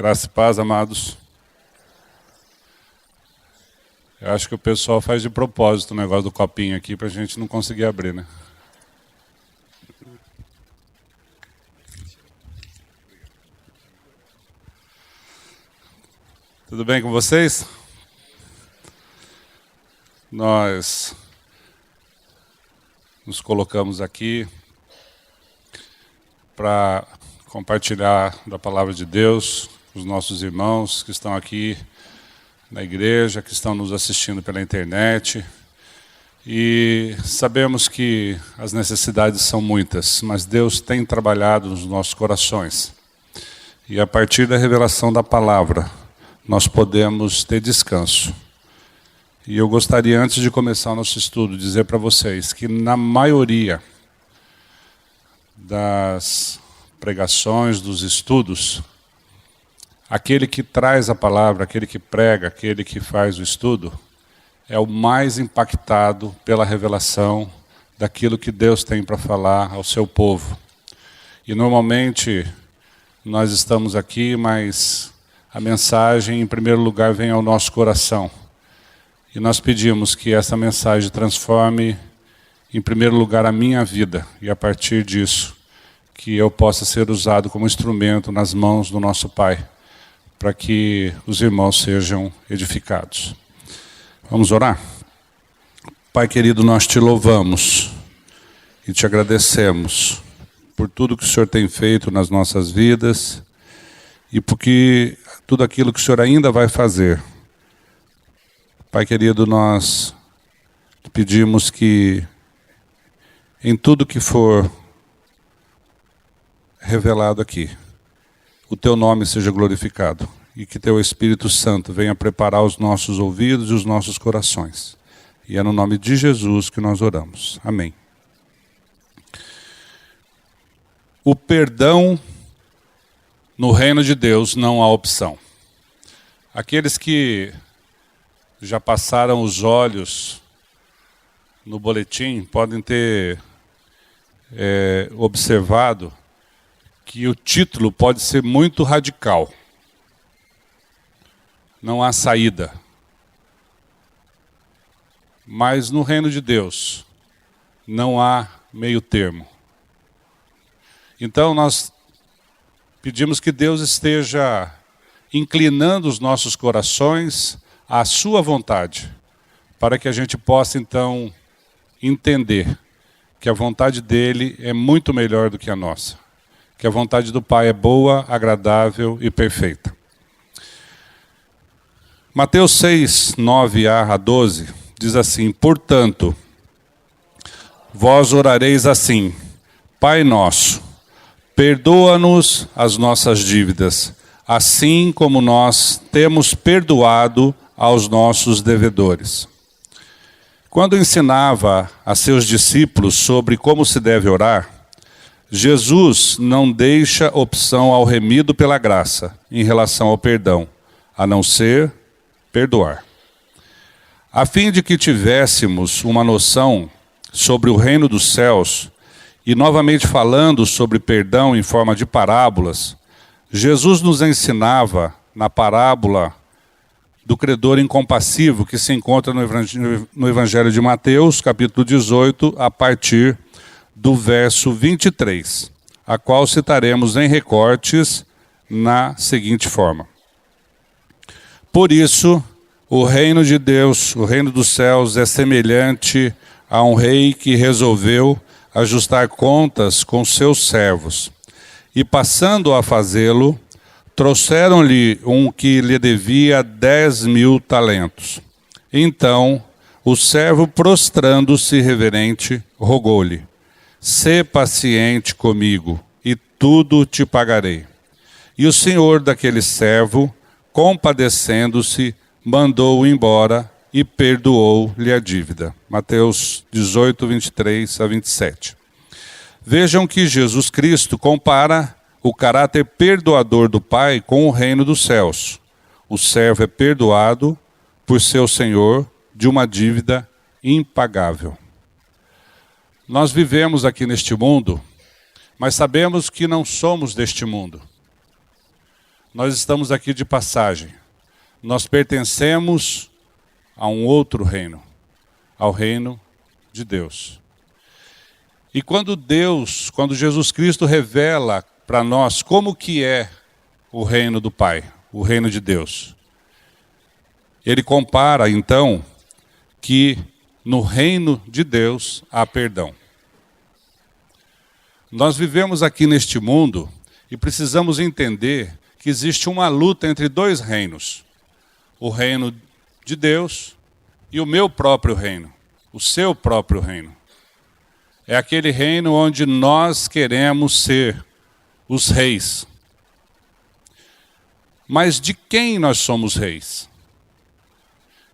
Graça e paz, amados. Eu acho que o pessoal faz de propósito o negócio do copinho aqui para a gente não conseguir abrir, né? Tudo bem com vocês? Nós nos colocamos aqui para compartilhar da palavra de Deus, os nossos irmãos que estão aqui na igreja, que estão nos assistindo pela internet. E sabemos que as necessidades são muitas, mas Deus tem trabalhado nos nossos corações. E a partir da revelação da palavra, nós podemos ter descanso. E eu gostaria, antes de começar o nosso estudo, dizer para vocês que na maioria das pregações, dos estudos, aquele que traz a palavra, aquele que prega, aquele que faz o estudo, é o mais impactado pela revelação daquilo que Deus tem para falar ao seu povo. E normalmente nós estamos aqui, mas a mensagem em primeiro lugar vem ao nosso coração. E nós pedimos que essa mensagem transforme em primeiro lugar a minha vida, e a partir disso que eu possa ser usado como instrumento nas mãos do nosso Pai, para que os irmãos sejam edificados. Vamos orar? Pai querido, nós te louvamos e te agradecemos por tudo que o Senhor tem feito nas nossas vidas e porque tudo aquilo que o Senhor ainda vai fazer. Pai querido, nós te pedimos que em tudo que for revelado aqui, o teu nome seja glorificado e que teu Espírito Santo venha preparar os nossos ouvidos e os nossos corações. E é no nome de Jesus que nós oramos. Amém. O perdão no reino de Deus não há opção. Aqueles que já passaram os olhos no boletim podem ter observado que o título pode ser muito radical. Não há saída. Mas no reino de Deus não há meio termo. Então nós pedimos que Deus esteja inclinando os nossos corações à sua vontade, para que a gente possa então entender que a vontade dele é muito melhor do que a nossa. Que a vontade do Pai é boa, agradável e perfeita. Mateus 6, 9a a 12, diz assim: portanto, vós orareis assim: Pai nosso, perdoa-nos as nossas dívidas, assim como nós temos perdoado aos nossos devedores. Quando ensinava a seus discípulos sobre como se deve orar, Jesus não deixa opção ao remido pela graça em relação ao perdão, a não ser perdoar. A fim de que tivéssemos uma noção sobre o reino dos céus, e novamente falando sobre perdão em forma de parábolas, Jesus nos ensinava na parábola do credor incompassivo, que se encontra no Evangelho de Mateus, capítulo 18, a partir do verso 23, a qual citaremos em recortes na seguinte forma. Por isso, o reino de Deus, o reino dos céus, é semelhante a um rei que resolveu ajustar contas com seus servos. E passando a fazê-lo, trouxeram-lhe um que lhe devia 10.000 talentos. Então, o servo, prostrando-se reverente, rogou-lhe: sê paciente comigo, e tudo te pagarei. E o senhor daquele servo, compadecendo-se, mandou-o embora e perdoou-lhe a dívida. Mateus 18, 23 a 27. Vejam que Jesus Cristo compara o caráter perdoador do Pai com o reino dos céus. O servo é perdoado por seu senhor de uma dívida impagável. Nós vivemos aqui neste mundo, mas sabemos que não somos deste mundo. nós estamos aqui de passagem. Nós pertencemos a um outro reino, ao reino de Deus. E quando Jesus Cristo revela para nós como que é o reino do Pai, o reino de Deus, ele compara então que no reino de Deus há perdão. Nós vivemos aqui neste mundo e precisamos entender que existe uma luta entre dois reinos. O reino de Deus e o meu próprio reino, o seu próprio reino. É aquele reino onde nós queremos ser os reis. Mas de quem nós somos reis?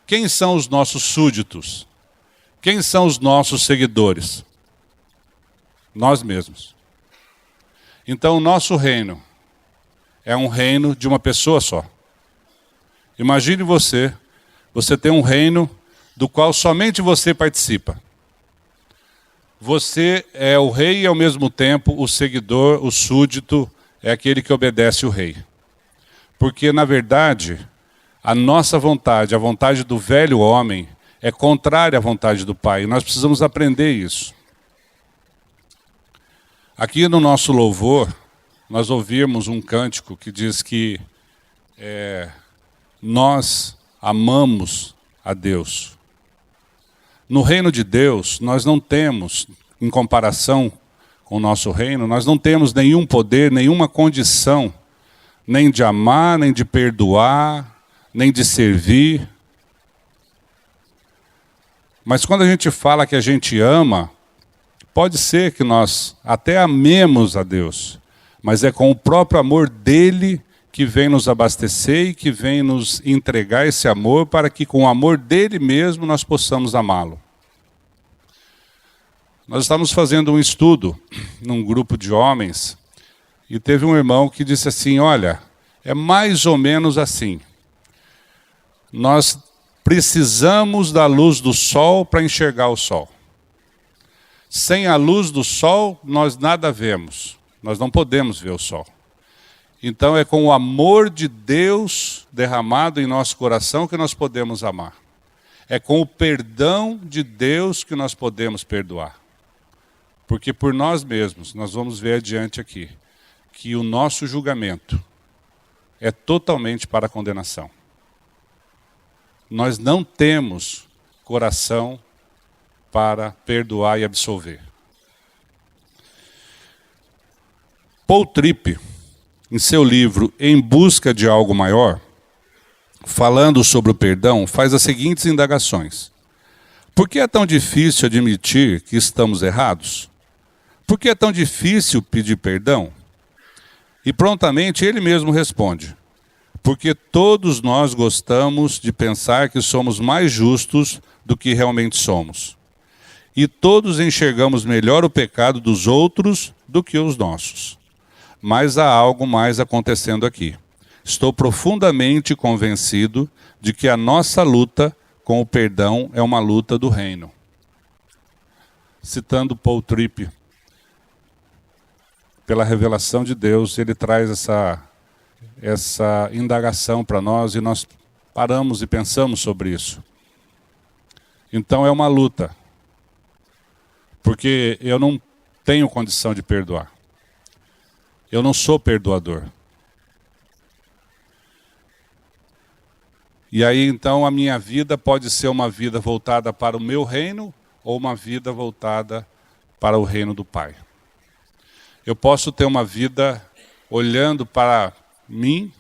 Quem são os nossos súditos? Quem são os nossos seguidores? Nós mesmos. Então, o nosso reino é um reino de uma pessoa só. Imagine você tem um reino do qual somente você participa. Você é o rei e ao mesmo tempo o seguidor, o súdito, é aquele que obedece o rei. Porque, na verdade, a nossa vontade, a vontade do velho homem, é contrária à vontade do Pai. E nós precisamos aprender isso. Aqui no nosso louvor, nós ouvimos um cântico que diz que nós amamos a Deus. No reino de Deus, nós não temos, em comparação com o nosso reino, nós não temos nenhum poder, nenhuma condição, nem de amar, nem de perdoar, nem de servir. Mas quando a gente fala que a gente ama, pode ser que nós até amemos a Deus, mas é com o próprio amor dele que vem nos abastecer e que vem nos entregar esse amor para que com o amor dele mesmo nós possamos amá-lo. Nós estávamos fazendo um estudo num grupo de homens e teve um irmão que disse assim, olha, é mais ou menos assim. Nós precisamos da luz do sol para enxergar o sol. Sem a luz do sol, nós nada vemos. Nós não podemos ver o sol. Então é com o amor de Deus derramado em nosso coração que nós podemos amar. É com o perdão de Deus que nós podemos perdoar. Porque por nós mesmos, nós vamos ver adiante aqui, que o nosso julgamento é totalmente para a condenação. Nós não temos coração para perdoar e absolver. Paul Tripp, em seu livro Em Busca de Algo Maior, falando sobre o perdão, faz as seguintes indagações. Por que é tão difícil admitir que estamos errados? Por que é tão difícil pedir perdão? E prontamente ele mesmo responde. Porque todos nós gostamos de pensar que somos mais justos do que realmente somos. E todos enxergamos melhor o pecado dos outros do que os nossos. Mas há algo mais acontecendo aqui. Estou profundamente convencido de que a nossa luta com o perdão é uma luta do reino. Citando Paul Tripp, pela revelação de Deus, ele traz essa indagação para nós e nós paramos e pensamos sobre isso. Então é uma luta, porque eu não tenho condição de perdoar. Eu não sou perdoador. E aí então a minha vida pode ser uma vida voltada para o meu reino ou uma vida voltada para o reino do Pai. Eu posso ter uma vida olhando para mim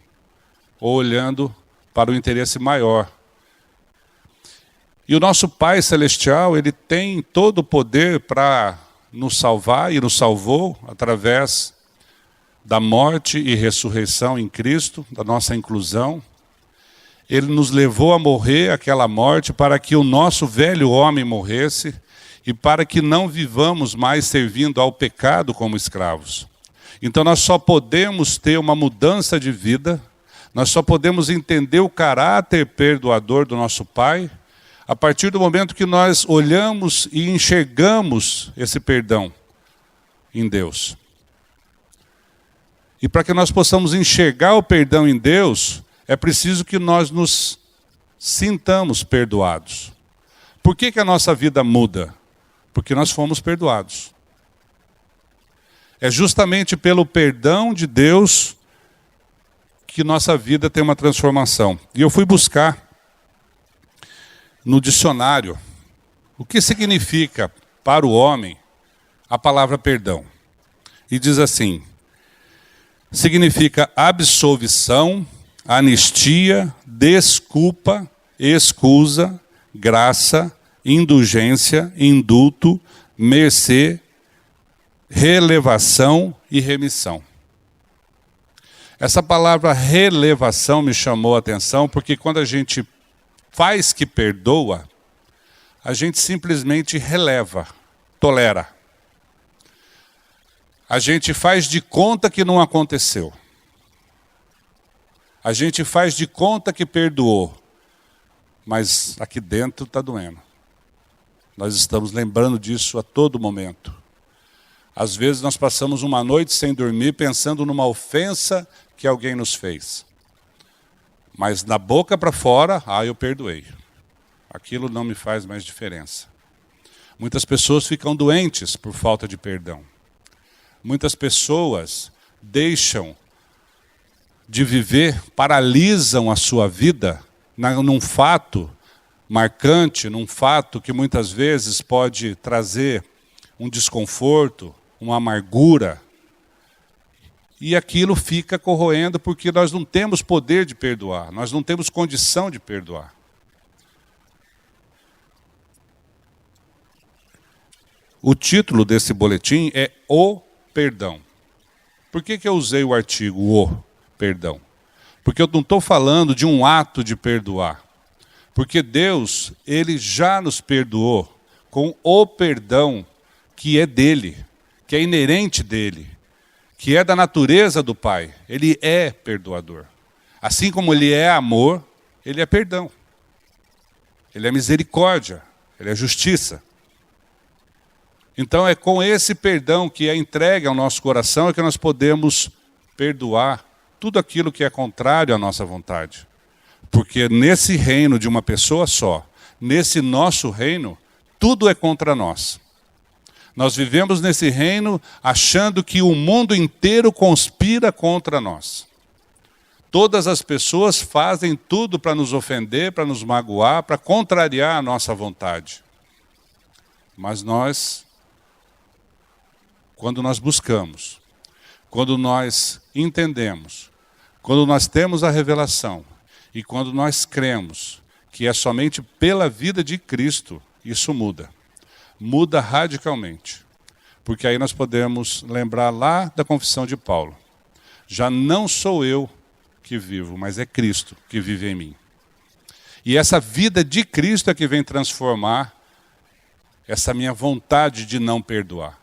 ou olhando para o interesse maior. E o nosso Pai Celestial, ele tem todo o poder para nos salvar e nos salvou através da morte e ressurreição em Cristo, da nossa inclusão. Ele nos levou a morrer aquela morte para que o nosso velho homem morresse e para que não vivamos mais servindo ao pecado como escravos. Então nós só podemos ter uma mudança de vida, nós só podemos entender o caráter perdoador do nosso Pai a partir do momento que nós olhamos e enxergamos esse perdão em Deus. E para que nós possamos enxergar o perdão em Deus, é preciso que nós nos sintamos perdoados. Por que a nossa vida muda? Porque nós fomos perdoados. É justamente pelo perdão de Deus que nossa vida tem uma transformação. E eu fui buscar no dicionário o que significa para o homem a palavra perdão. E diz assim: significa absolvição, anistia, desculpa, excusa, graça, indulgência, indulto, mercê, relevação e remissão. Essa palavra relevação me chamou a atenção, porque quando a gente faz que perdoa, a gente simplesmente releva, tolera. A gente faz de conta que não aconteceu. A gente faz de conta que perdoou. Mas aqui dentro está doendo. Nós estamos lembrando disso a todo momento. Às vezes nós passamos uma noite sem dormir pensando numa ofensa que alguém nos fez. Mas na boca para fora, eu perdoei. Aquilo não me faz mais diferença. Muitas pessoas ficam doentes por falta de perdão. Muitas pessoas deixam de viver, paralisam a sua vida num fato marcante, num fato que muitas vezes pode trazer um desconforto, uma amargura. E aquilo fica corroendo porque nós não temos poder de perdoar, nós não temos condição de perdoar. O título desse boletim é O Perdão. Por que eu usei o artigo O Perdão? Porque eu não estou falando de um ato de perdoar. Porque Deus, Ele já nos perdoou com o perdão que é dele, que é inerente dele, que é da natureza do Pai. Ele é perdoador. Assim como Ele é amor, Ele é perdão. Ele é misericórdia, Ele é justiça. Então é com esse perdão que é entregue ao nosso coração é que nós podemos perdoar tudo aquilo que é contrário à nossa vontade. Porque nesse reino de uma pessoa só, nesse nosso reino, tudo é contra nós. Nós vivemos nesse reino achando que o mundo inteiro conspira contra nós. Todas as pessoas fazem tudo para nos ofender, para nos magoar, para contrariar a nossa vontade. Mas nós, quando nós buscamos, quando nós entendemos, quando nós temos a revelação e quando nós cremos que é somente pela vida de Cristo, isso muda. Muda radicalmente. Porque aí nós podemos lembrar lá da confissão de Paulo. Já não sou eu que vivo, mas é Cristo que vive em mim. E essa vida de Cristo é que vem transformar essa minha vontade de não perdoar.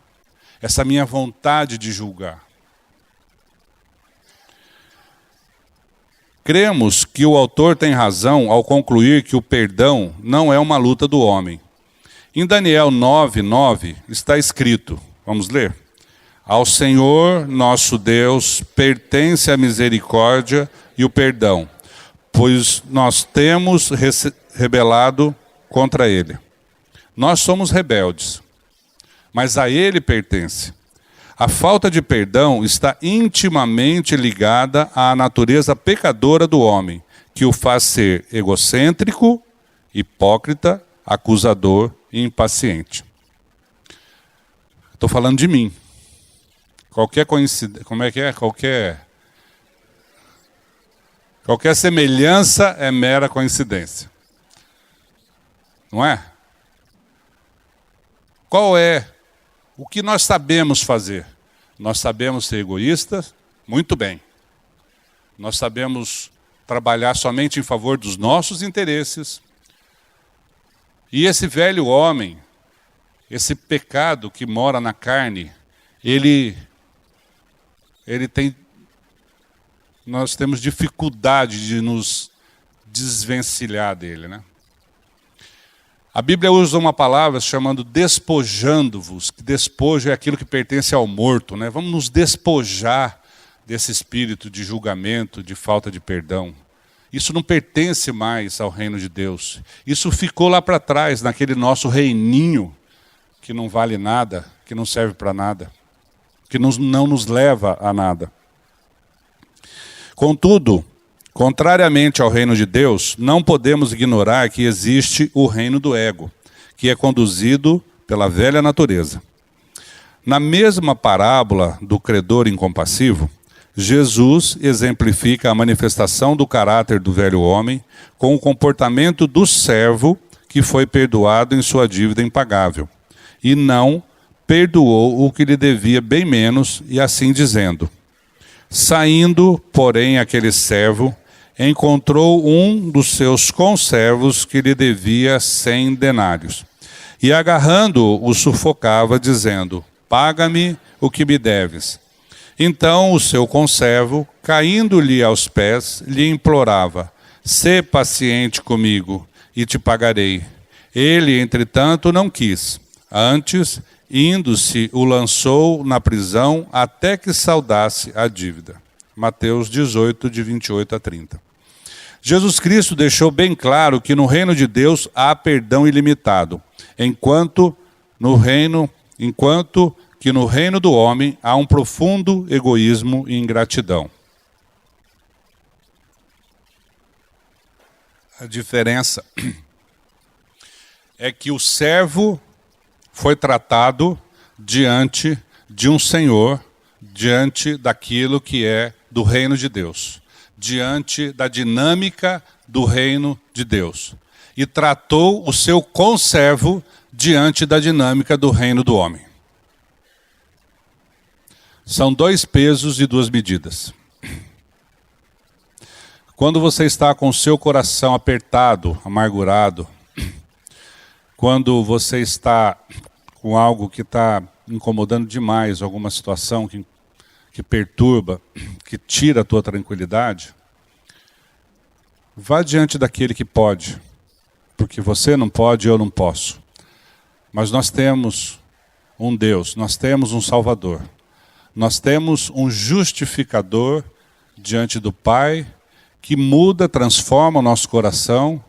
Essa minha vontade de julgar. Cremos que o autor tem razão ao concluir que o perdão não é uma luta do homem. Em Daniel 9:9 está escrito, vamos ler? Ao Senhor nosso Deus pertence a misericórdia e o perdão, pois nós temos rebelado contra Ele. Nós somos rebeldes, mas a Ele pertence. A falta de perdão está intimamente ligada à natureza pecadora do homem, que o faz ser egocêntrico, hipócrita, acusador e impaciente. Estou falando de mim. Qualquer coincidência, como é que é? Qualquer semelhança é mera coincidência. Não é? Qual é o que nós sabemos fazer? Nós sabemos ser egoístas? Muito bem. Nós sabemos trabalhar somente em favor dos nossos interesses. E esse velho homem, esse pecado que mora na carne, nós temos dificuldade de nos desvencilhar dele, né? A Bíblia usa uma palavra chamando despojando-vos, que despojo é aquilo que pertence ao morto, né? Vamos nos despojar desse espírito de julgamento, de falta de perdão. Isso não pertence mais ao reino de Deus. Isso ficou lá para trás, naquele nosso reininho, que não vale nada, que não serve para nada, que não nos leva a nada. Contudo, contrariamente ao reino de Deus, não podemos ignorar que existe o reino do ego, que é conduzido pela velha natureza. Na mesma parábola do credor incompassivo, Jesus exemplifica a manifestação do caráter do velho homem com o comportamento do servo que foi perdoado em sua dívida impagável, e não perdoou o que lhe devia bem menos, e assim dizendo: saindo, porém, aquele servo, encontrou um dos seus conservos que lhe devia 100 denários, e agarrando-o, o sufocava, dizendo: paga-me o que me deves. Então o seu conservo, caindo-lhe aos pés, lhe implorava: sê paciente comigo, e te pagarei. Ele, entretanto, não quis. Antes, indo-se, o lançou na prisão até que saldasse a dívida. Mateus 18, de 28 a 30. Jesus Cristo deixou bem claro que no reino de Deus há perdão ilimitado, enquanto que no reino do homem há um profundo egoísmo e ingratidão. A diferença é que o servo foi tratado diante de um senhor, diante daquilo que é do reino de Deus, diante da dinâmica do reino de Deus, e tratou o seu conservo diante da dinâmica do reino do homem. São 2 pesos e 2 medidas. Quando você está com o seu coração apertado, amargurado, quando você está com algo que está incomodando demais, alguma situação que perturba, que tira a tua tranquilidade, vá diante daquele que pode, porque você não pode e eu não posso. Mas nós temos um Deus, nós temos um Salvador. Nós temos um justificador diante do Pai, que muda, transforma o nosso coração,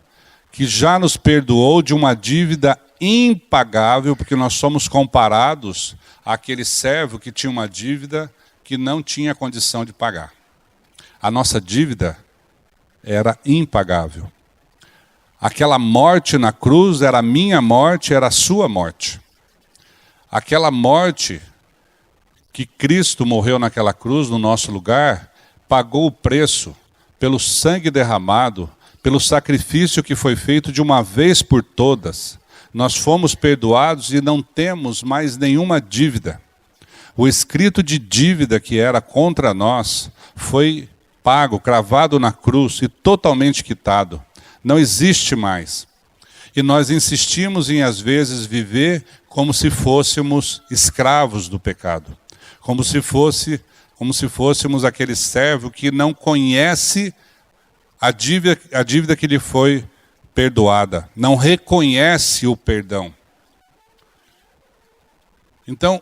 que já nos perdoou de uma dívida impagável, porque nós somos comparados àquele servo que tinha uma dívida que não tinha condição de pagar. A nossa dívida era impagável. Aquela morte na cruz era a minha morte, era a sua morte. Aquela morte que Cristo morreu naquela cruz no nosso lugar, pagou o preço pelo sangue derramado, pelo sacrifício que foi feito de uma vez por todas. Nós fomos perdoados e não temos mais nenhuma dívida. O escrito de dívida que era contra nós foi pago, cravado na cruz e totalmente quitado. Não existe mais. E nós insistimos em, às vezes, viver como se fôssemos escravos do pecado. Como se fôssemos aquele servo que não conhece a dívida que lhe foi perdoada, não reconhece o perdão. Então,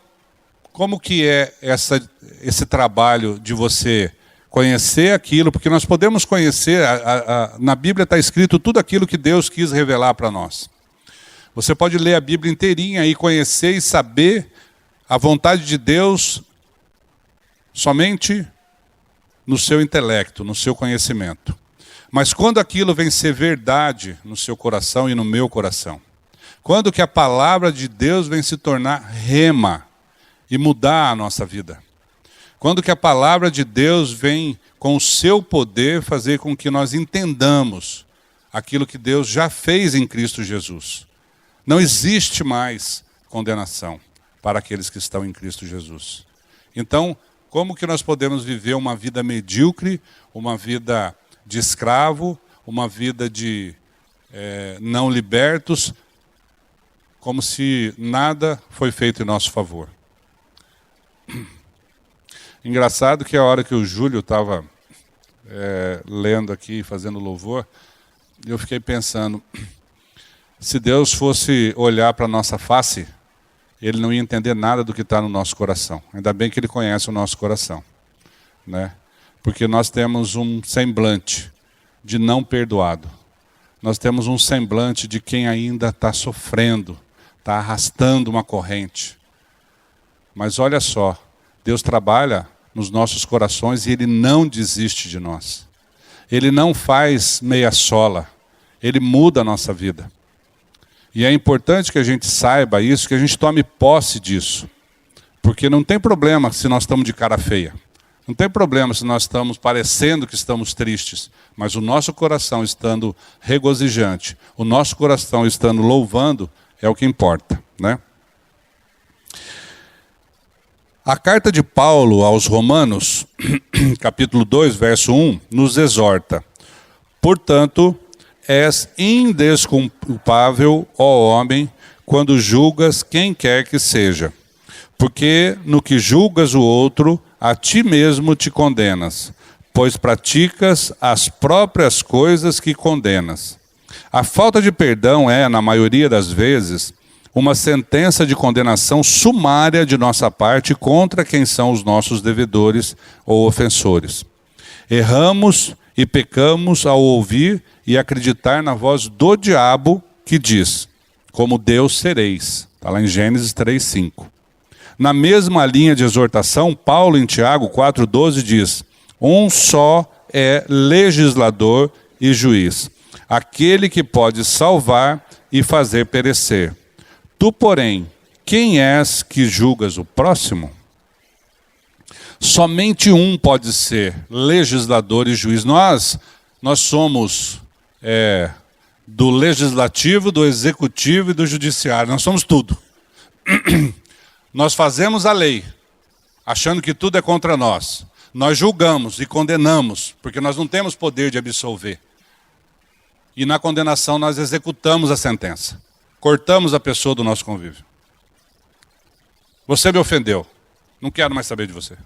como que é esse trabalho de você conhecer aquilo? Porque nós podemos conhecer, na Bíblia está escrito tudo aquilo que Deus quis revelar para nós. Você pode ler a Bíblia inteirinha e conhecer e saber a vontade de Deus somente no seu intelecto, no seu conhecimento. Mas quando aquilo vem ser verdade no seu coração e no meu coração, quando que a palavra de Deus vem se tornar rema e mudar a nossa vida, quando que a palavra de Deus vem com o seu poder fazer com que nós entendamos aquilo que Deus já fez em Cristo Jesus. Não existe mais condenação para aqueles que estão em Cristo Jesus. Então, como que nós podemos viver uma vida medíocre, uma vida de escravo, uma vida de não libertos, como se nada foi feito em nosso favor? Engraçado que a hora que o Júlio estava lendo aqui, fazendo louvor, eu fiquei pensando, se Deus fosse olhar para a nossa face, Ele não ia entender nada do que está no nosso coração. Ainda bem que Ele conhece o nosso coração. né? Porque nós temos um semblante de não perdoado. Nós temos um semblante de quem ainda está sofrendo, está arrastando uma corrente. Mas olha só, Deus trabalha nos nossos corações e Ele não desiste de nós. Ele não faz meia sola, Ele muda a nossa vida. E é importante que a gente saiba isso, que a gente tome posse disso. Porque não tem problema se nós estamos de cara feia. Não tem problema se nós estamos parecendo que estamos tristes, mas o nosso coração estando regozijante, o nosso coração estando louvando, é o que importa, né? A carta de Paulo aos Romanos, capítulo 2, verso 1, nos exorta: portanto, és indesculpável, ó homem, quando julgas quem quer que seja. Porque no que julgas o outro, a ti mesmo te condenas, pois praticas as próprias coisas que condenas. A falta de perdão é, na maioria das vezes, uma sentença de condenação sumária de nossa parte contra quem são os nossos devedores ou ofensores. Erramos e pecamos ao ouvir e acreditar na voz do diabo que diz: como Deus sereis. Está lá em Gênesis 3:5. Na mesma linha de exortação, Paulo em Tiago 4:12 diz: um só é legislador e juiz, aquele que pode salvar e fazer perecer. Tu, porém, quem és que julgas o próximo? Somente um pode ser legislador e juiz. Nós somos do legislativo, do executivo e do judiciário. Nós somos tudo. Nós fazemos a lei, achando que tudo é contra nós. Nós julgamos e condenamos, porque nós não temos poder de absolver. E na condenação nós executamos a sentença. Cortamos a pessoa do nosso convívio. Você me ofendeu. Não quero mais saber de você.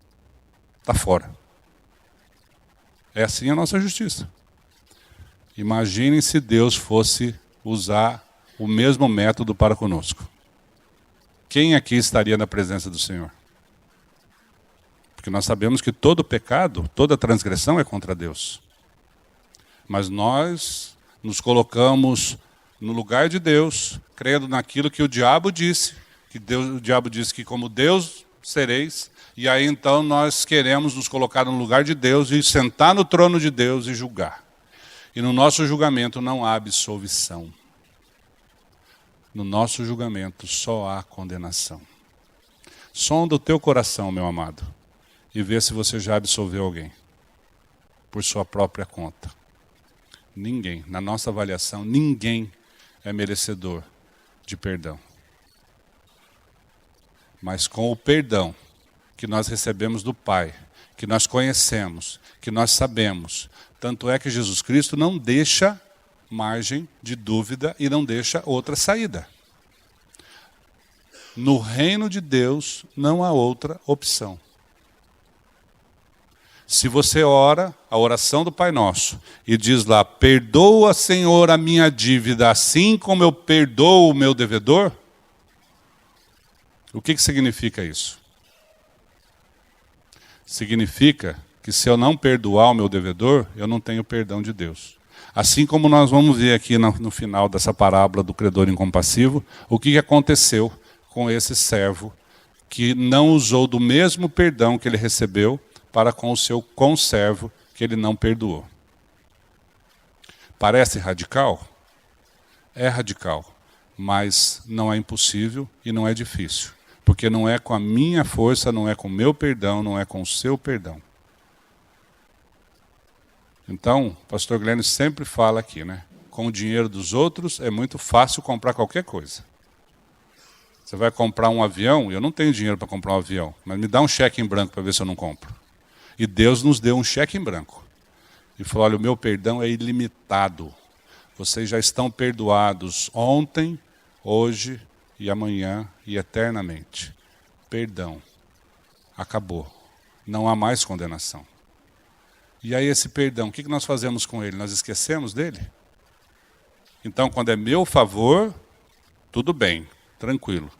Está fora. É assim a nossa justiça. Imaginem se Deus fosse usar o mesmo método para conosco. Quem aqui estaria na presença do Senhor? Porque nós sabemos que todo pecado, toda transgressão é contra Deus. Mas nós nos colocamos no lugar de Deus, crendo naquilo que o diabo disse, o diabo disse que como Deus sereis, e aí então nós queremos nos colocar no lugar de Deus e sentar no trono de Deus e julgar. E no nosso julgamento não há absolvição. No nosso julgamento só há condenação. Sonda o teu coração, meu amado, e vê se você já absolveu alguém, por sua própria conta. Ninguém, na nossa avaliação, ninguém é merecedor de perdão. Mas com o perdão que nós recebemos do Pai, que nós conhecemos, que nós sabemos, tanto é que Jesus Cristo não deixa margem de dúvida e não deixa outra saída. No reino de Deus não há outra opção. Se você ora a oração do Pai Nosso e diz lá: perdoa, Senhor, a minha dívida, assim como eu perdoo o meu devedor, o que significa isso? Significa que se eu não perdoar o meu devedor, eu não tenho perdão de Deus. Assim como nós vamos ver aqui no final dessa parábola do credor incompassivo, o que aconteceu com esse servo que não usou do mesmo perdão que ele recebeu para com o seu conservo que ele não perdoou. Parece radical? É radical, mas não é impossível e não é difícil. Porque não é com a minha força, não é com o meu perdão, não é com o seu perdão. Então, o pastor Glênio sempre fala aqui, né? Com o dinheiro dos outros é muito fácil comprar qualquer coisa. Você vai comprar um avião, eu não tenho dinheiro para comprar um avião, mas me dá um cheque em branco para ver se eu não compro. E Deus nos deu um cheque em branco. E falou: olha, o meu perdão é ilimitado. Vocês já estão perdoados ontem, hoje e amanhã e eternamente. Perdão. Acabou. Não há mais condenação. E aí esse perdão, o que nós fazemos com ele? Nós esquecemos dele? Então, quando é meu favor, tudo bem, tranquilo.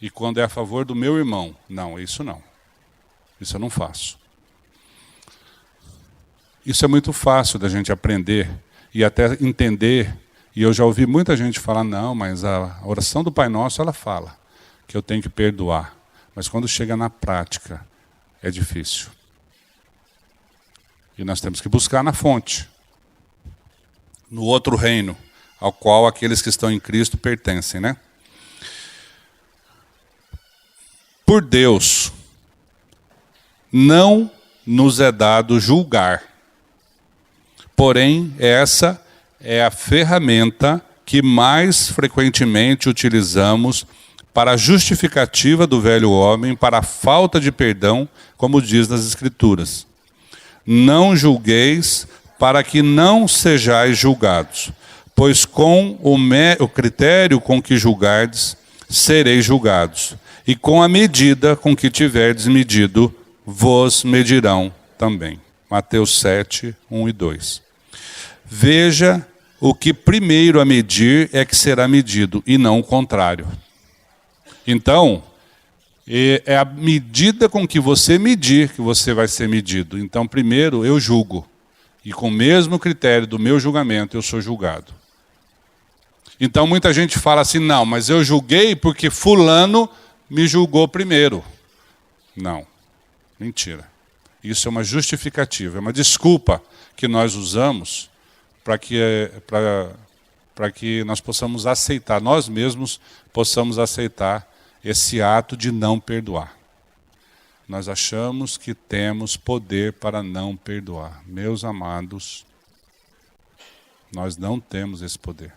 E quando é a favor do meu irmão, não, isso não. Isso eu não faço. Isso é muito fácil da gente aprender e até entender. E eu já ouvi muita gente falar, não, mas a oração do Pai Nosso, ela fala que eu tenho que perdoar. Mas quando chega na prática, é difícil. E nós temos que buscar na fonte, no outro reino, ao qual aqueles que estão em Cristo pertencem, né? Por Deus, não nos é dado julgar. Porém, essa é a ferramenta que mais frequentemente utilizamos para a justificativa do velho homem, para a falta de perdão, como diz nas Escrituras. Não julgueis para que não sejais julgados, pois com o critério com que julgardes, sereis julgados, e com a medida com que tiverdes medido, vos medirão também. Mateus 7, 1 e 2. Veja, o que primeiro a medir é que será medido, e não o contrário. Então, é a medida com que você medir que você vai ser medido. Então, primeiro eu julgo, e com o mesmo critério do meu julgamento eu sou julgado. Então, muita gente fala assim, não, mas eu julguei porque fulano me julgou primeiro. Não, mentira. Isso é uma justificativa, é uma desculpa que nós usamos para que nós possamos aceitar, nós mesmos possamos aceitar esse ato de não perdoar. Nós achamos que temos poder para não perdoar. Meus amados, nós não temos esse poder.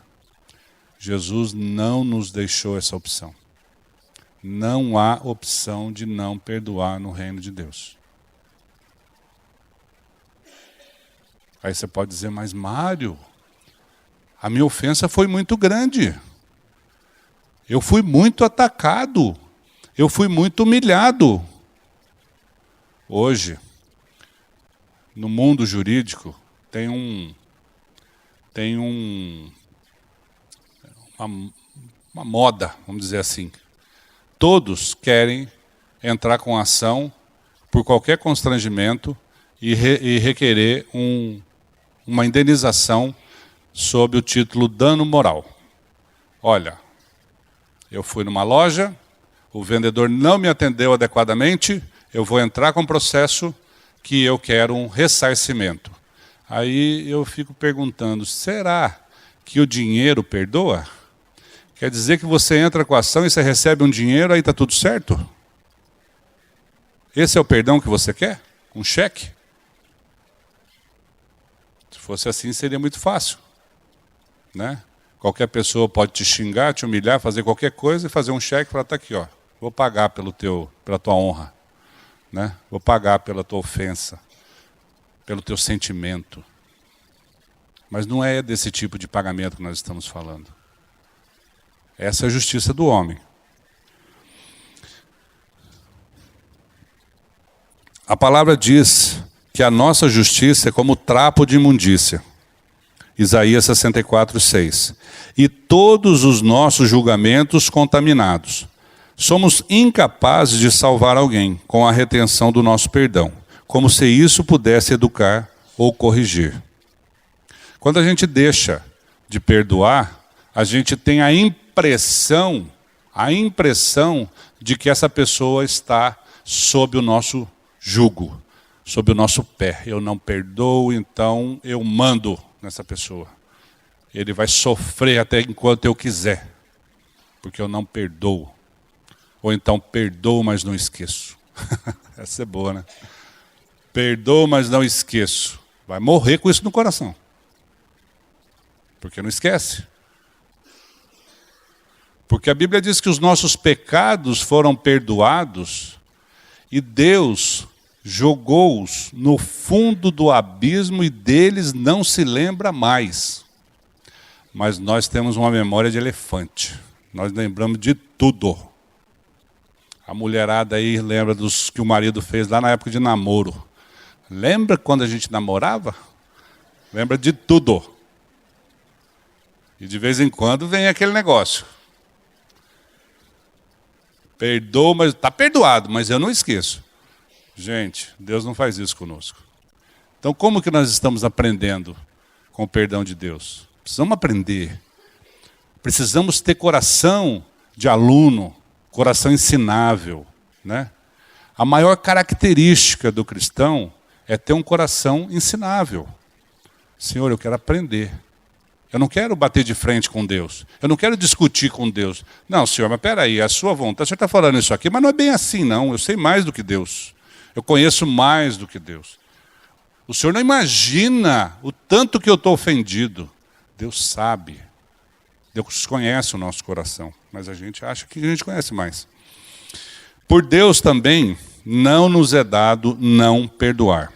Jesus não nos deixou essa opção. Não há opção de não perdoar no reino de Deus. Aí você pode dizer, mas Mário, a minha ofensa foi muito grande. Eu fui muito atacado. Eu fui muito humilhado. Hoje, no mundo jurídico, tem uma moda, vamos dizer assim. Todos querem entrar com ação por qualquer constrangimento e requerer uma indenização sob o título dano moral. Olha, eu fui numa loja, o vendedor não me atendeu adequadamente, eu vou entrar com processo que eu quero um ressarcimento. Aí eu fico perguntando, será que o dinheiro perdoa? Quer dizer que você entra com a ação e você recebe um dinheiro, aí está tudo certo? Esse é o perdão que você quer? Um cheque? Se fosse assim, seria muito fácil, né? Qualquer pessoa pode te xingar, te humilhar, fazer qualquer coisa e fazer um cheque e falar, tá aqui, ó, vou pagar pela tua honra, né? Vou pagar pela tua ofensa, pelo teu sentimento. Mas não é desse tipo de pagamento que nós estamos falando. Essa é a justiça do homem. A palavra diz que a nossa justiça é como trapo de imundícia. Isaías 64, 6. E todos os nossos julgamentos contaminados. Somos incapazes de salvar alguém com a retenção do nosso perdão, como se isso pudesse educar ou corrigir. Quando a gente deixa de perdoar, a gente tem a impressão de que essa pessoa está sob o nosso jugo, sob o nosso pé. Eu não perdoo, então eu mando nessa pessoa. Ele vai sofrer até enquanto eu quiser, porque eu não perdoo. Ou então perdoo, mas não esqueço. Essa é boa, né? Perdoo, mas não esqueço. Vai morrer com isso no coração. Porque não esquece. Porque a Bíblia diz que os nossos pecados foram perdoados e Deus jogou-os no fundo do abismo e deles não se lembra mais. Mas nós temos uma memória de elefante. Nós lembramos de tudo. A mulherada aí lembra dos que o marido fez lá na época de namoro. Lembra quando a gente namorava? Lembra de tudo. E de vez em quando vem aquele negócio. Perdoa, mas está perdoado, mas eu não esqueço. Gente, Deus não faz isso conosco. Então, como que nós estamos aprendendo com o perdão de Deus? Precisamos aprender. Precisamos ter coração de aluno, coração ensinável, né? A maior característica do cristão é ter um coração ensinável. Senhor, eu quero aprender. Eu não quero bater de frente com Deus. Eu não quero discutir com Deus. Não, Senhor, mas peraí, a sua vontade, o Senhor está falando isso aqui, mas não é bem assim, não. Eu sei mais do que Deus. Eu conheço mais do que Deus. O Senhor não imagina o tanto que eu estou ofendido. Deus sabe. Deus conhece o nosso coração, mas a gente acha que a gente conhece mais. Por Deus também não nos é dado não perdoar.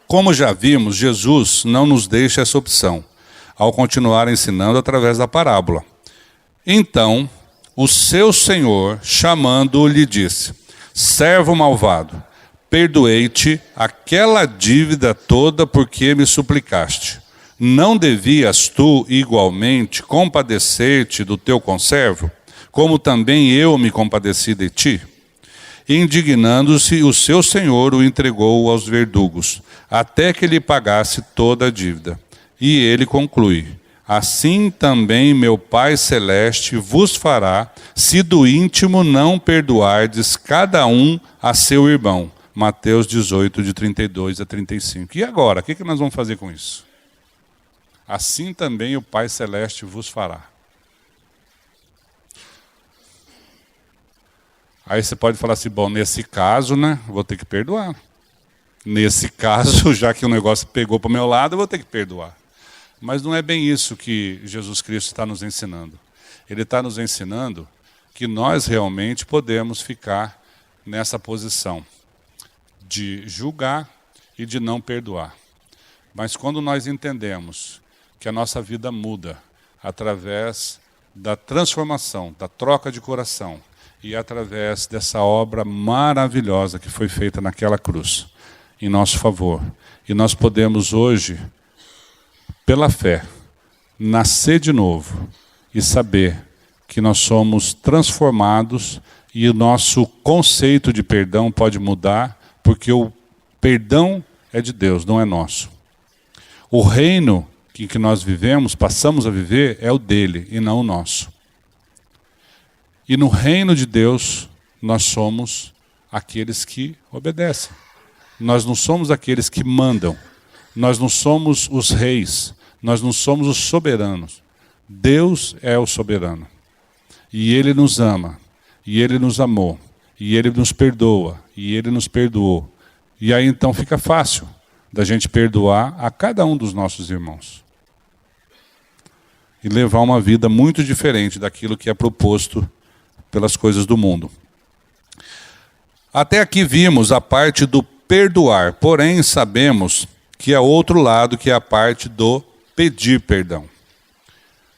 Como já vimos, Jesus não nos deixa essa opção, ao continuar ensinando através da parábola. Então, o seu senhor, chamando-o, lhe disse: servo malvado, perdoei-te aquela dívida toda porque me suplicaste. Não devias tu, igualmente, compadecer-te do teu conservo, como também eu me compadeci de ti? Indignando-se, o seu senhor o entregou aos verdugos, até que lhe pagasse toda a dívida. E ele conclui: assim também meu Pai Celeste vos fará, se do íntimo não perdoardes cada um a seu irmão. Mateus 18, de 32 a 35. E agora, o que nós vamos fazer com isso? Assim também o Pai Celeste vos fará. Aí você pode falar assim, bom, nesse caso, né, vou ter que perdoar. Nesse caso, já que o negócio pegou para o meu lado, eu vou ter que perdoar. Mas não é bem isso que Jesus Cristo está nos ensinando. Ele está nos ensinando que nós realmente podemos ficar nessa posição de julgar e de não perdoar. Mas quando nós entendemos que a nossa vida muda através da transformação, da troca de coração e através dessa obra maravilhosa que foi feita naquela cruz, em nosso favor. E nós podemos hoje, pela fé, nascer de novo e saber que nós somos transformados e o nosso conceito de perdão pode mudar, porque o perdão é de Deus, não é nosso. O reino em que nós vivemos, passamos a viver, é o dele e não o nosso. E no reino de Deus, nós somos aqueles que obedecem. Nós não somos aqueles que mandam. Nós não somos os reis. Nós não somos os soberanos. Deus é o soberano. E Ele nos ama. E Ele nos amou. E Ele nos perdoa. E Ele nos perdoou. E aí então fica fácil da gente perdoar a cada um dos nossos irmãos. E levar uma vida muito diferente daquilo que é proposto pelas coisas do mundo. Até aqui vimos a parte do perdoar, porém sabemos que é outro lado, que é a parte do pedir perdão.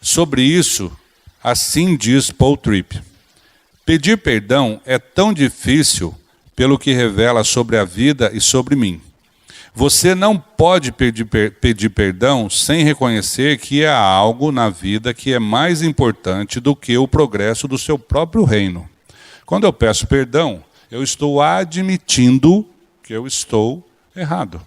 Sobre isso, assim diz Paul Tripp: pedir perdão é tão difícil pelo que revela sobre a vida e sobre mim. Você não pode pedir perdão sem reconhecer que há algo na vida que é mais importante do que o progresso do seu próprio reino. Quando eu peço perdão, eu estou admitindo que eu estou errado.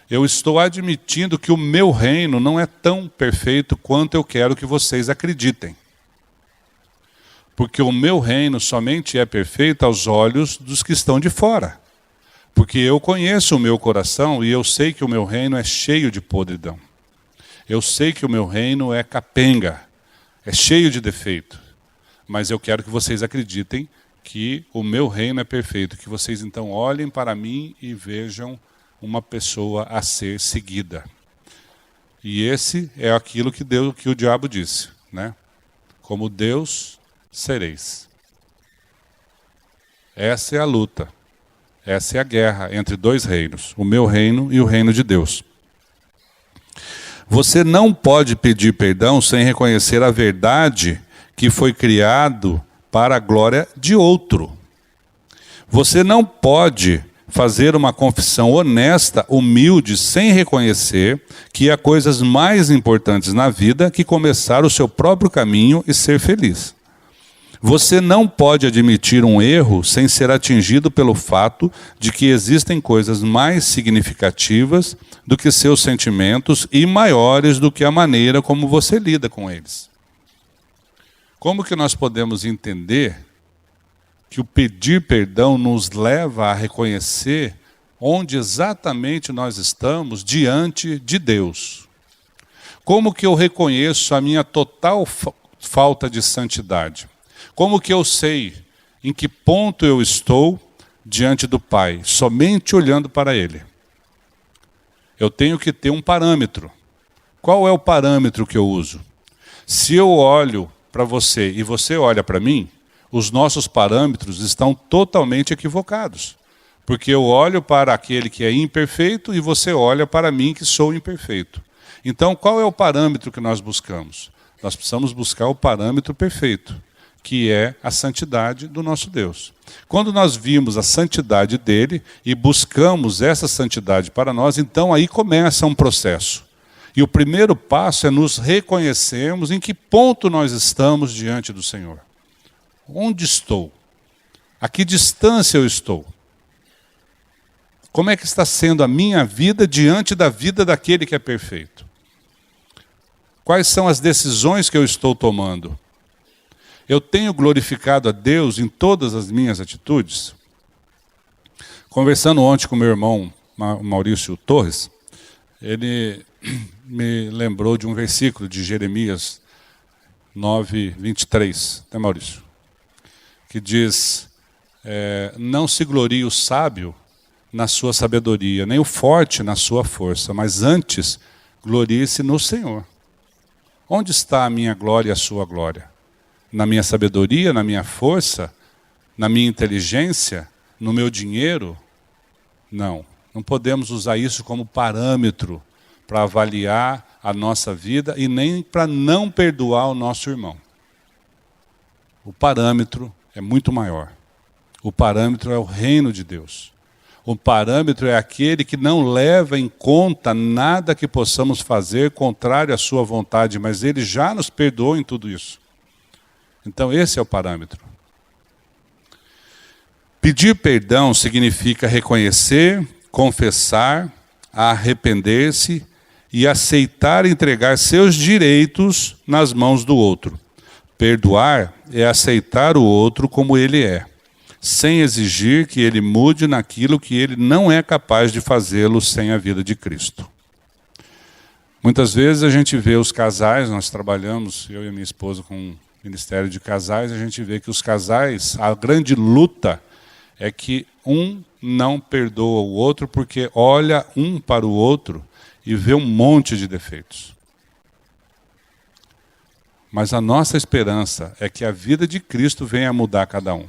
Eu estou admitindo que o meu reino não é tão perfeito quanto eu quero que vocês acreditem. Porque o meu reino somente é perfeito aos olhos dos que estão de fora. Porque eu conheço o meu coração e eu sei que o meu reino é cheio de podridão. Eu sei que o meu reino é capenga, é cheio de defeito. Mas eu quero que vocês acreditem que o meu reino é perfeito, que vocês então olhem para mim e vejam uma pessoa a ser seguida. E esse é aquilo que o diabo disse, né? Como Deus sereis. Essa é a luta. Essa é a guerra entre dois reinos, o meu reino e o reino de Deus. Você não pode pedir perdão sem reconhecer a verdade que foi criado para a glória de outro. Você não pode fazer uma confissão honesta, humilde, sem reconhecer que há coisas mais importantes na vida que começar o seu próprio caminho e ser feliz. Você não pode admitir um erro sem ser atingido pelo fato de que existem coisas mais significativas do que seus sentimentos e maiores do que a maneira como você lida com eles. Como que nós podemos entender que o pedir perdão nos leva a reconhecer onde exatamente nós estamos diante de Deus? Como que eu reconheço a minha total falta de santidade? Como que eu sei em que ponto eu estou diante do Pai? Somente olhando para Ele. Eu tenho que ter um parâmetro. Qual é o parâmetro que eu uso? Se eu olho para você e você olha para mim, os nossos parâmetros estão totalmente equivocados. Porque eu olho para aquele que é imperfeito e você olha para mim que sou imperfeito. Então, qual é o parâmetro que nós buscamos? Nós precisamos buscar o parâmetro perfeito, que é a santidade do nosso Deus. Quando nós vimos a santidade dele e buscamos essa santidade para nós, então aí começa um processo. E o primeiro passo é nos reconhecermos em que ponto nós estamos diante do Senhor. Onde estou? A que distância eu estou? Como é que está sendo a minha vida diante da vida daquele que é perfeito? Quais são as decisões que eu estou tomando? Eu tenho glorificado a Deus em todas as minhas atitudes? Conversando ontem com meu irmão Maurício Torres, ele me lembrou de um versículo de Jeremias 9:23, né, Maurício? Que diz, não se glorie o sábio na sua sabedoria, nem o forte na sua força, mas antes glorie-se no Senhor. Onde está a minha glória e a sua glória? Na minha sabedoria, na minha força, na minha inteligência, no meu dinheiro? Não, não podemos usar isso como parâmetro para avaliar a nossa vida e nem para não perdoar o nosso irmão. O parâmetro é muito maior. O parâmetro é o reino de Deus. O parâmetro é aquele que não leva em conta nada que possamos fazer contrário à sua vontade, mas ele já nos perdoou em tudo isso. Então esse é o parâmetro. Pedir perdão significa reconhecer, confessar, arrepender-se e aceitar entregar seus direitos nas mãos do outro. Perdoar é aceitar o outro como ele é, sem exigir que ele mude naquilo que ele não é capaz de fazê-lo sem a vida de Cristo. Muitas vezes a gente vê os casais, nós trabalhamos, eu e minha esposa, com um ministério de casais, a gente vê que os casais, a grande luta é que um não perdoa o outro porque olha um para o outro e vê um monte de defeitos. Mas a nossa esperança é que a vida de Cristo venha mudar cada um.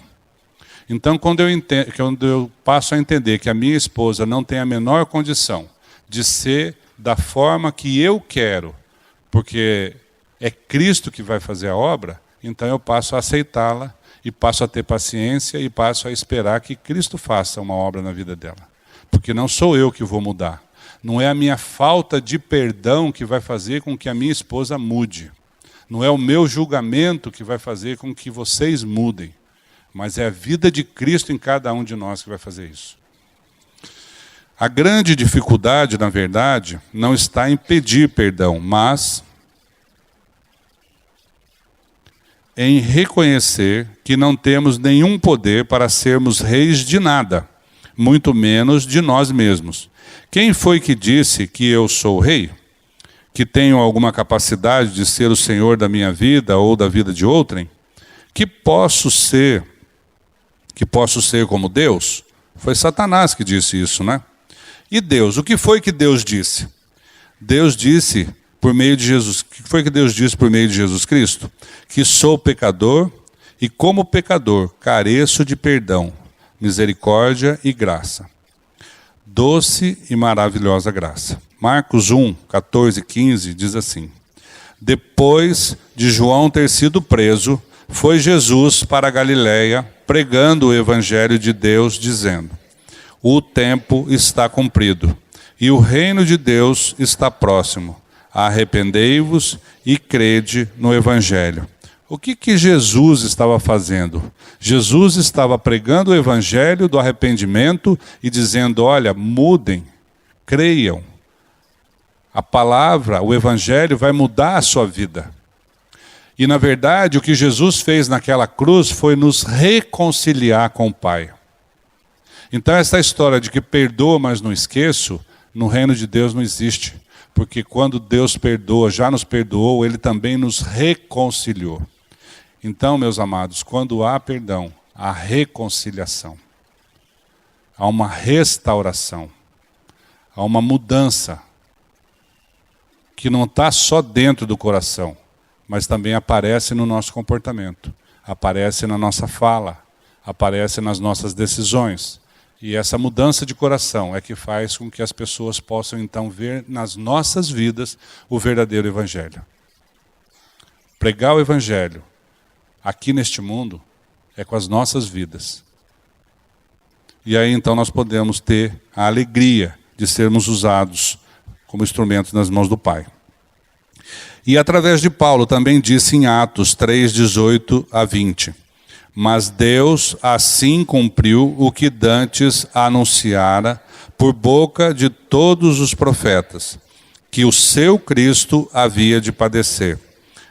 Então, quando eu passo a entender que a minha esposa não tem a menor condição de ser da forma que eu quero, porque é Cristo que vai fazer a obra, então eu passo a aceitá-la e passo a ter paciência e passo a esperar que Cristo faça uma obra na vida dela. Porque não sou eu que vou mudar. Não é a minha falta de perdão que vai fazer com que a minha esposa mude. Não é o meu julgamento que vai fazer com que vocês mudem. Mas é a vida de Cristo em cada um de nós que vai fazer isso. A grande dificuldade, na verdade, não está em pedir perdão, mas em reconhecer que não temos nenhum poder para sermos reis de nada, muito menos de nós mesmos. Quem foi que disse que eu sou rei? Que tenho alguma capacidade de ser o senhor da minha vida ou da vida de outrem? Que posso ser como Deus? Foi Satanás que disse isso, né? E Deus, o que foi que Deus disse? Deus disse por meio de Jesus, o que foi que Deus disse por meio de Jesus Cristo? Que sou pecador e como pecador careço de perdão, misericórdia e graça. Doce e maravilhosa graça. Marcos 1, 14 e 15 diz assim: depois de João ter sido preso, foi Jesus para a Galiléia, pregando o evangelho de Deus, dizendo: o tempo está cumprido, e o reino de Deus está próximo. Arrependei-vos e crede no evangelho. O que Jesus estava fazendo? Jesus estava pregando o evangelho do arrependimento e dizendo, olha, mudem, creiam. A palavra, o evangelho vai mudar a sua vida. E na verdade o que Jesus fez naquela cruz foi nos reconciliar com o Pai. Então essa história de que perdoa, mas não esqueço, no reino de Deus não existe. Porque quando Deus perdoa, já nos perdoou, Ele também nos reconciliou. Então, meus amados, quando há perdão, há reconciliação. Há uma restauração. Há uma mudança. Que não está só dentro do coração, mas também aparece no nosso comportamento. Aparece na nossa fala. Aparece nas nossas decisões. E essa mudança de coração é que faz com que as pessoas possam então ver nas nossas vidas o verdadeiro evangelho. Pregar o evangelho aqui neste mundo é com as nossas vidas. E aí então nós podemos ter a alegria de sermos usados como instrumentos nas mãos do Pai. E através de Paulo também disse em Atos 3, 18 a 20. Mas Deus assim cumpriu o que dantes anunciara por boca de todos os profetas, que o seu Cristo havia de padecer.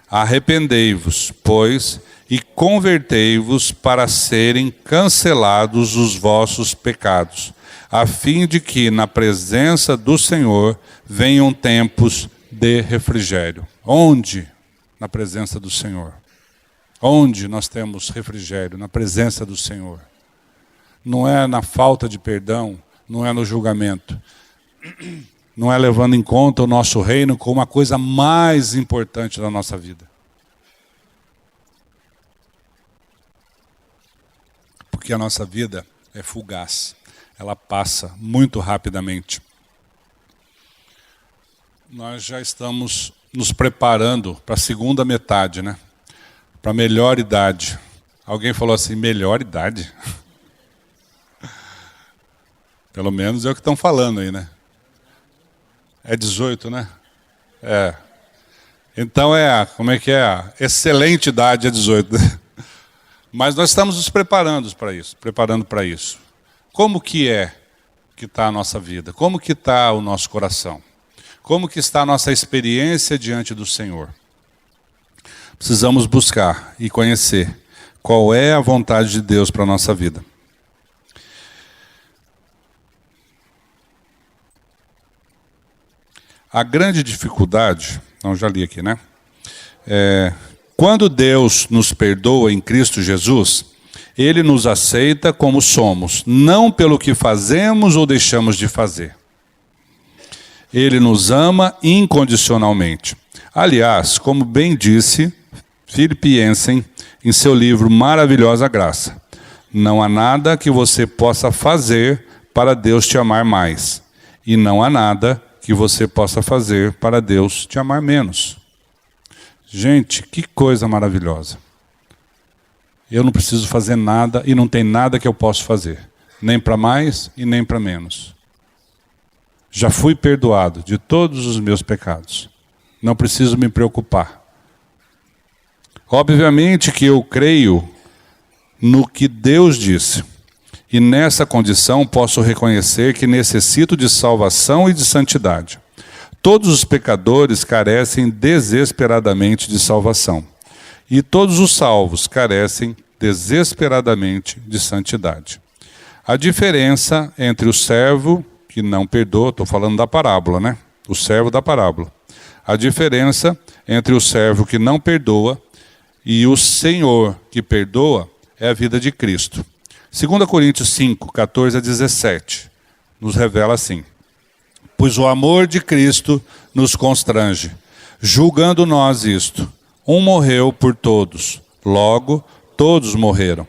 Arrependei-vos, pois, e convertei-vos para serem cancelados os vossos pecados, a fim de que na presença do Senhor venham tempos de refrigério. Onde? Na presença do Senhor. Onde nós temos refrigério? Na presença do Senhor. Não é na falta de perdão, não é no julgamento. Não é levando em conta o nosso reino como a coisa mais importante da nossa vida. Porque a nossa vida é fugaz. Ela passa muito rapidamente. Nós já estamos nos preparando para a segunda metade, né? Para a melhor idade. Alguém falou assim, melhor idade? Pelo menos é o que estão falando aí, né? É 18, né? É. Então como é que é? A excelente idade é 18. Mas nós estamos nos preparando para isso. Como que está a nossa vida? Como que está o nosso coração? Como que está a nossa experiência diante do Senhor? Precisamos buscar e conhecer qual é a vontade de Deus para a nossa vida. A grande dificuldade, já li aqui, né? Quando Deus nos perdoa em Cristo Jesus, Ele nos aceita como somos, não pelo que fazemos ou deixamos de fazer. Ele nos ama incondicionalmente. Aliás, como bem disse Filipenses em seu livro Maravilhosa Graça, não há nada que você possa fazer para Deus te amar mais, e não há nada que você possa fazer para Deus te amar menos. Gente, que coisa maravilhosa. Eu não preciso fazer nada e não tem nada que eu possa fazer, nem para mais e nem para menos. Já fui perdoado de todos os meus pecados. Não preciso me preocupar. Obviamente que eu creio no que Deus disse. E nessa condição posso reconhecer que necessito de salvação e de santidade. Todos os pecadores carecem desesperadamente de salvação. E todos os salvos carecem desesperadamente de santidade. A diferença entre o servo que não perdoa, estou falando da parábola, né? O servo da parábola. A diferença entre o servo que não perdoa e o Senhor que perdoa é a vida de Cristo. 2 Coríntios 5, 14 a 17, nos revela assim. Pois o amor de Cristo nos constrange, julgando nós isto. Um morreu por todos, logo todos morreram.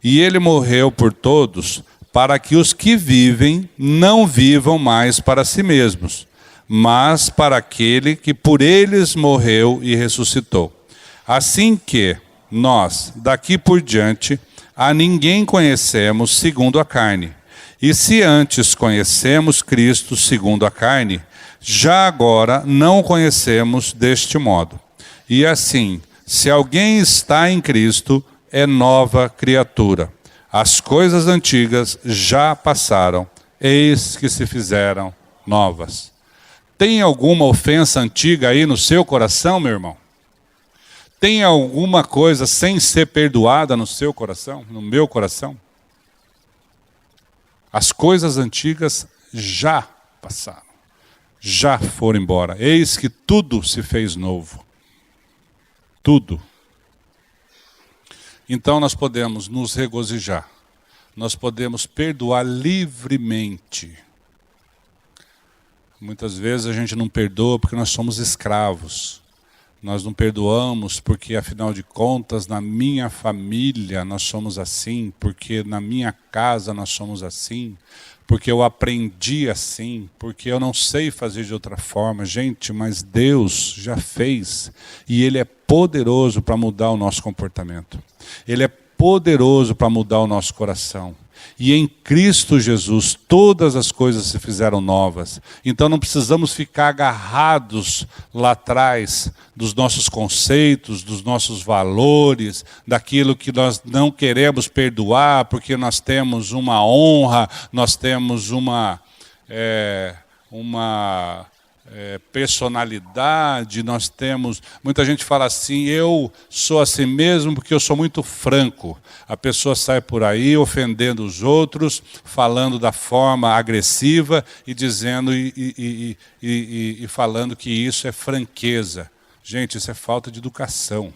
E ele morreu por todos, para que os que vivem não vivam mais para si mesmos, mas para aquele que por eles morreu e ressuscitou. Assim que nós, daqui por diante, a ninguém conhecemos segundo a carne. E se antes conhecemos Cristo segundo a carne, já agora não o conhecemos deste modo. E assim, se alguém está em Cristo, é nova criatura. As coisas antigas já passaram, eis que se fizeram novas. Tem alguma ofensa antiga aí no seu coração, meu irmão? Tem alguma coisa sem ser perdoada no seu coração, no meu coração? As coisas antigas já passaram, já foram embora. Eis que tudo se fez novo. Tudo. Então nós podemos nos regozijar. Nós podemos perdoar livremente. Muitas vezes a gente não perdoa porque nós somos escravos. Nós não perdoamos porque, afinal de contas, na minha família nós somos assim, porque na minha casa nós somos assim, porque eu aprendi assim, porque eu não sei fazer de outra forma. Gente, mas Deus já fez e Ele é poderoso para mudar o nosso comportamento. Ele é poderoso para mudar o nosso coração. E em Cristo Jesus todas as coisas se fizeram novas. Então não precisamos ficar agarrados lá atrás dos nossos conceitos, dos nossos valores, daquilo que nós não queremos perdoar, porque nós temos uma honra, nós temos uma personalidade, nós temos... Muita gente fala assim, eu sou assim mesmo porque eu sou muito franco. A pessoa sai por aí ofendendo os outros, falando da forma agressiva e dizendo e falando que isso é franqueza. Gente, isso é falta de educação.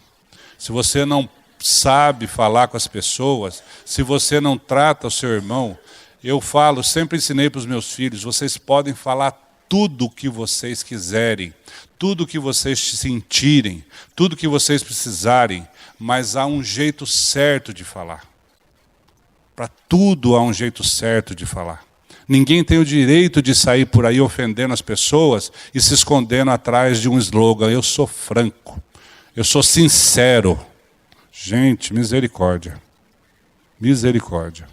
Se você não sabe falar com as pessoas, se você não trata o seu irmão, eu falo, sempre ensinei para os meus filhos, vocês podem falar tudo o que vocês quiserem, tudo o que vocês sentirem, tudo o que vocês precisarem, mas há um jeito certo de falar. Para tudo há um jeito certo de falar. Ninguém tem o direito de sair por aí ofendendo as pessoas e se escondendo atrás de um slogan. Eu sou franco, eu sou sincero. Gente, misericórdia. Misericórdia.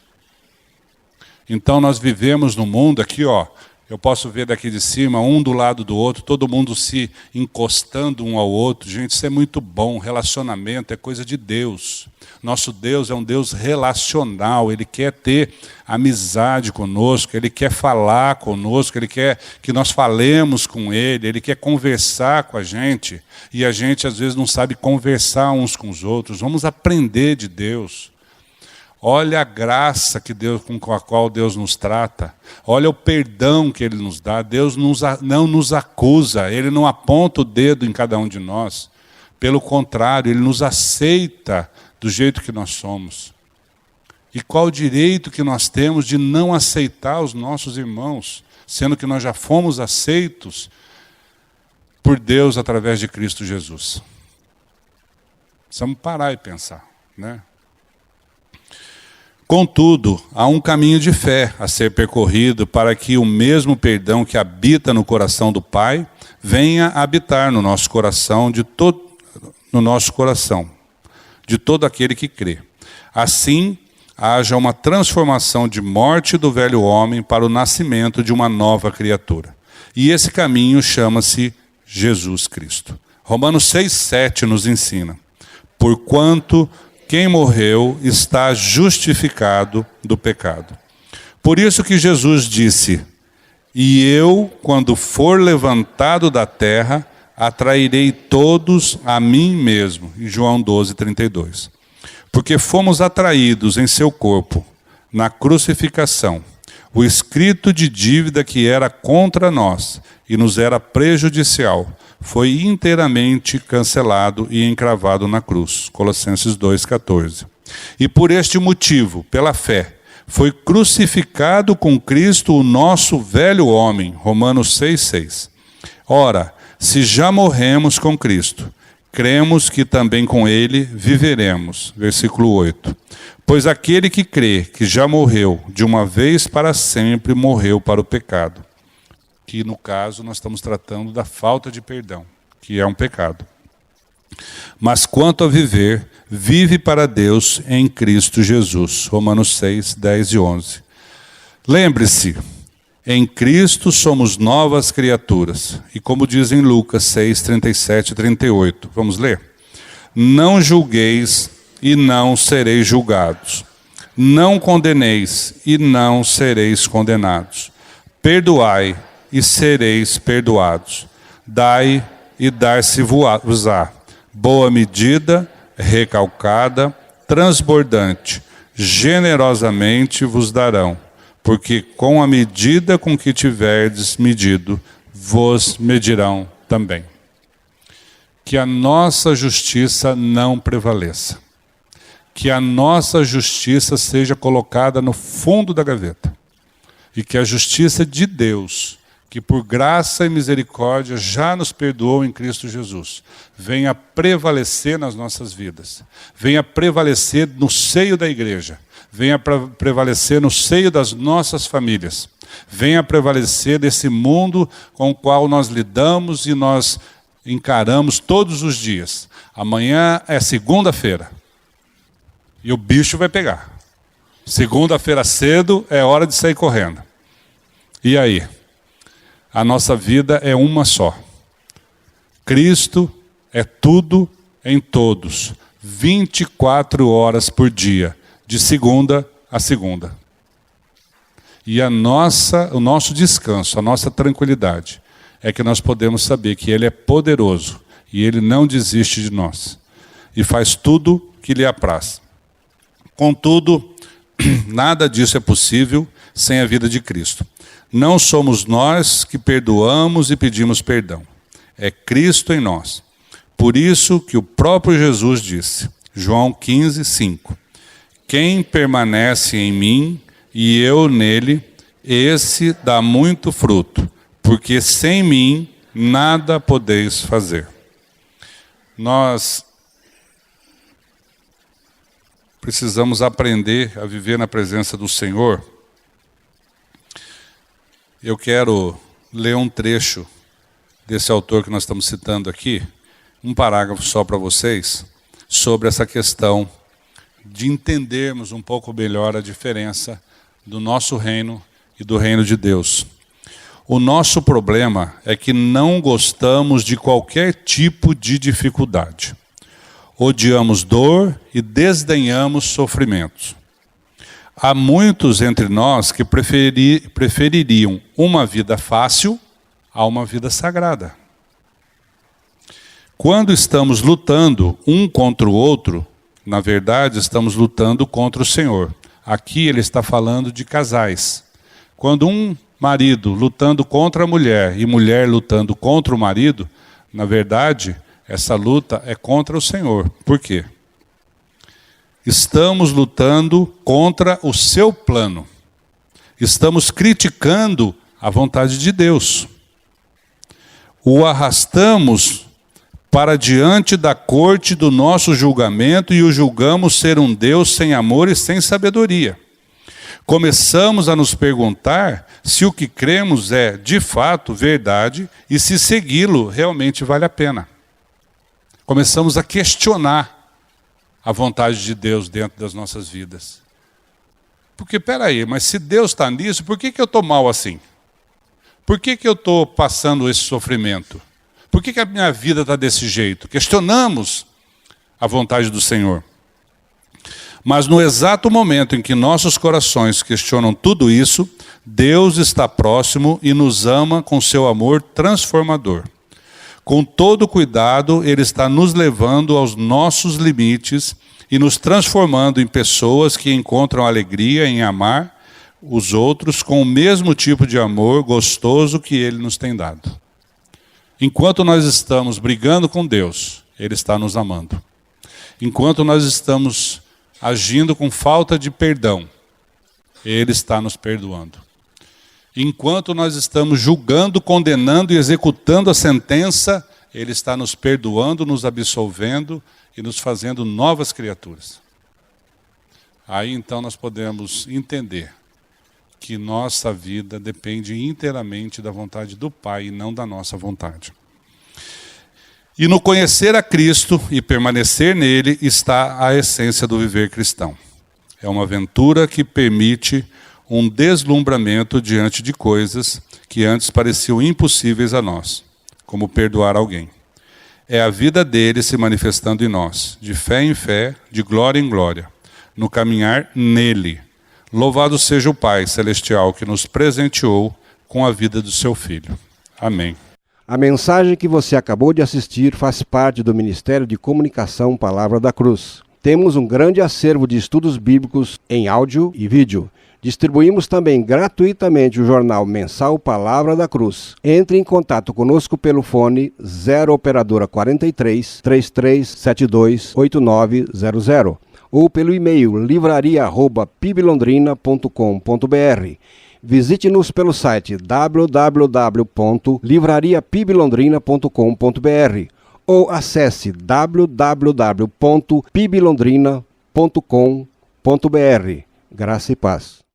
Então nós vivemos num mundo aqui, ó. Eu posso ver daqui de cima, um do lado do outro, todo mundo se encostando um ao outro. Gente, isso é muito bom. Relacionamento é coisa de Deus. Nosso Deus é um Deus relacional. Ele quer ter amizade conosco, Ele quer falar conosco, Ele quer que nós falemos com Ele, Ele quer conversar com a gente. E a gente, às vezes, não sabe conversar uns com os outros. Vamos aprender de Deus. Olha a graça com a qual Deus nos trata. Olha o perdão que Ele nos dá. Deus não nos acusa. Ele não aponta o dedo em cada um de nós. Pelo contrário, Ele nos aceita do jeito que nós somos. E qual o direito que nós temos de não aceitar os nossos irmãos, sendo que nós já fomos aceitos por Deus através de Cristo Jesus? Precisamos parar e pensar, né? Contudo, há um caminho de fé a ser percorrido para que o mesmo perdão que habita no coração do Pai venha habitar no nosso coração, de todo aquele que crê. Assim, haja uma transformação de morte do velho homem para o nascimento de uma nova criatura. E esse caminho chama-se Jesus Cristo. Romanos 6,7 nos ensina: porquanto quem morreu está justificado do pecado. Por isso que Jesus disse: e eu, quando for levantado da terra, atrairei todos a mim mesmo. Em João 12:32. Porque fomos atraídos em seu corpo, na crucificação, o escrito de dívida que era contra nós e nos era prejudicial, foi inteiramente cancelado e encravado na cruz. Colossenses 2,14. E por este motivo, pela fé, foi crucificado com Cristo o nosso velho homem. Romanos 6,6. Ora, se já morremos com Cristo, cremos que também com Ele viveremos. Versículo 8. Pois aquele que crê que já morreu de uma vez para sempre, morreu para o pecado. Que no caso nós estamos tratando da falta de perdão, que é um pecado. Mas quanto a viver, vive para Deus em Cristo Jesus. Romanos 6, 10 e 11. Lembre-se, em Cristo somos novas criaturas. E como diz em Lucas 6, 37 e 38. Vamos ler? Não julgueis e não sereis julgados. Não condeneis e não sereis condenados. Perdoai e sereis perdoados. Dai e dar-se-vos-á. Boa medida, recalcada, transbordante, generosamente vos darão. Porque com a medida com que tiverdes medido, vos medirão também. Que a nossa justiça não prevaleça. Que a nossa justiça seja colocada no fundo da gaveta. E que a justiça de Deus, que por graça e misericórdia já nos perdoou em Cristo Jesus, venha prevalecer nas nossas vidas. Venha prevalecer no seio da igreja. Venha prevalecer no seio das nossas famílias. Venha prevalecer nesse mundo com o qual nós lidamos e nós encaramos todos os dias. Amanhã é segunda-feira. E o bicho vai pegar. Segunda-feira cedo é hora de sair correndo. E aí? A nossa vida é uma só. Cristo é tudo em todos. 24 horas por dia. De segunda a segunda. E o nosso descanso, a nossa tranquilidade, é que nós podemos saber que Ele é poderoso e Ele não desiste de nós. E faz tudo que lhe apraz. Contudo, nada disso é possível sem a vida de Cristo. Não somos nós que perdoamos e pedimos perdão. É Cristo em nós. Por isso que o próprio Jesus disse, João 15, 5. Quem permanece em mim e eu nele, esse dá muito fruto, porque sem mim nada podeis fazer. Nós precisamos aprender a viver na presença do Senhor. Eu quero ler um trecho desse autor que nós estamos citando aqui, um parágrafo só para vocês, sobre essa questão de entendermos um pouco melhor a diferença do nosso reino e do reino de Deus. O nosso problema é que não gostamos de qualquer tipo de dificuldade. Odiamos dor e desdenhamos sofrimentos. Há muitos entre nós que prefeririam uma vida fácil a uma vida sagrada. Quando estamos lutando um contra o outro, na verdade estamos lutando contra o Senhor. Aqui ele está falando de casais. Quando um marido lutando contra a mulher e mulher lutando contra o marido, na verdade, essa luta é contra o Senhor. Por quê? Estamos lutando contra o seu plano. Estamos criticando a vontade de Deus. O arrastamos para diante da corte do nosso julgamento e o julgamos ser um Deus sem amor e sem sabedoria. Começamos a nos perguntar se o que cremos é, de fato, verdade e se segui-lo realmente vale a pena. Começamos a questionar a vontade de Deus dentro das nossas vidas. Porque, peraí, mas se Deus está nisso, por que eu estou mal assim? Por que eu estou passando esse sofrimento? Por que a minha vida está desse jeito? Questionamos a vontade do Senhor. Mas no exato momento em que nossos corações questionam tudo isso, Deus está próximo e nos ama com seu amor transformador. Com todo cuidado, Ele está nos levando aos nossos limites e nos transformando em pessoas que encontram alegria em amar os outros com o mesmo tipo de amor gostoso que Ele nos tem dado. Enquanto nós estamos brigando com Deus, Ele está nos amando. Enquanto nós estamos agindo com falta de perdão, Ele está nos perdoando. Enquanto nós estamos julgando, condenando e executando a sentença, Ele está nos perdoando, nos absolvendo e nos fazendo novas criaturas. Aí então nós podemos entender que nossa vida depende inteiramente da vontade do Pai e não da nossa vontade. E no conhecer a Cristo e permanecer nele está a essência do viver cristão. É uma aventura que permite um deslumbramento diante de coisas que antes pareciam impossíveis a nós, como perdoar alguém. É a vida dele se manifestando em nós, de fé em fé, de glória em glória, no caminhar nele. Louvado seja o Pai Celestial que nos presenteou com a vida do seu Filho. Amém. A mensagem que você acabou de assistir faz parte do Ministério de Comunicação Palavra da Cruz. Temos um grande acervo de estudos bíblicos em áudio e vídeo. Distribuímos também gratuitamente o jornal mensal Palavra da Cruz. Entre em contato conosco pelo fone 0 operadora 43 3372 8900 ou pelo e-mail livraria@piblondrina.com.br. Visite-nos pelo site www.livrariapiblondrina.com.br ou acesse www.piblondrina.com.br. Graça e paz.